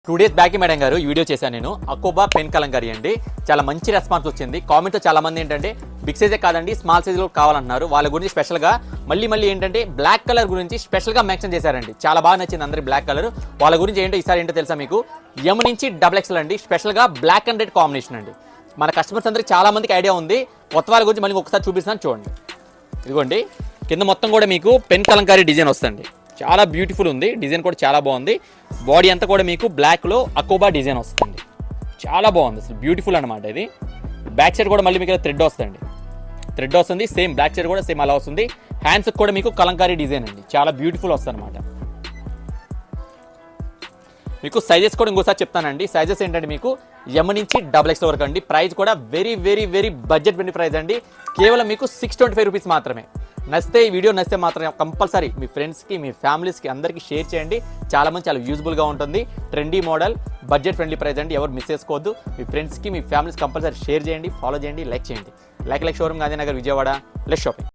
2 days back madam గారు ఈ video చేశాను నేను. అకోబా పెన్ కలంకారీ అండి. చాలా మంచి రెస్పాన్స్ వచ్చింది. కామెంట్లో చాలా మంది ఏంటంటే బిగ్ సైజే కాదండి స్మాల్ సైజులో కావాలంటున్నారు. వాళ్ళ గురించి స్పెషల్గా మళ్ళీ ఏంటంటే బ్లాక్ కలర్ గురించి స్పెషల్గా మెన్షన్ చేశారండి. చాలా బాగా నచ్చింది అందరికి బ్లాక్ కలర్. వాళ్ళ గురించి ఏంటో ఈసారి ఏంటో తెలుసా మీకు, ఎం నుంచి XXL అండి. స్పెషల్గా బ్లాక్ అండ్ రెడ్ కాంబినేషన్ అండి. మన కస్టమర్స్ అందరికి చాలా మందికి ఐడియా ఉంది. కొత్త వాళ్ళ గురించి మళ్ళీ ఒకసారి చూపిస్తాను చూడండి. ఇదిగోండి కింద మొత్తం కూడా మీకు పెన్ కలంకారీ డిజైన్ వస్తుంది. చాలా బ్యూటిఫుల్ ఉంది. డిజైన్ కూడా చాలా బాగుంది. బాడీ అంతా కూడా మీకు బ్లాక్లో అకోబా డిజైన్ వస్తుంది. చాలా బాగుంది అసలు, బ్యూటిఫుల్ అనమాట. ఇది బ్యాక్ సైడ్ కూడా మళ్ళీ మీకు థ్రెడ్ వస్తుంది. థ్రెడ్ వస్తుంది సేమ్, బ్యాక్ సైడ్ కూడా సేమ్ అలా వస్తుంది. హ్యాండ్స్కి కూడా మీకు కలంకారీ డిజైన్ అండి. చాలా బ్యూటిఫుల్ వస్తుంది అనమాట. మీకు సైజెస్ కూడా ఇంకోసారి చెప్తానండి. సైజెస్ ఏంటంటే మీకు ఎం నుంచి XXL వరకు అండి. ప్రైస్ కూడా వెరీ బడ్జెట్ ఫ్రెండ్లీ ప్రైస్ అండి. కేవలం మీకు 625 రూపీస్ మాత్రమే. నచ్చితే ఈ వీడియో నచ్చితే మాత్రం కంపల్సరీ మీ ఫ్రెండ్స్కి మీ ఫ్యామిలీస్కి అందరికీ షేర్ చేయండి. చాలా యూజ్ఫుల్గా ఉంటుంది. Trendy model, budget friendly price అండి. ఎవరు మిస్ చేసుకోవద్దు. మీ ఫ్రెండ్స్కి మీ ఫ్యామిలీస్కి కంపల్సరీ షేర్ చేయండి, ఫాలో చేయండి, లైక్ చేయండి. Like showroom Gandhinagar Vijayawada. Less shopping.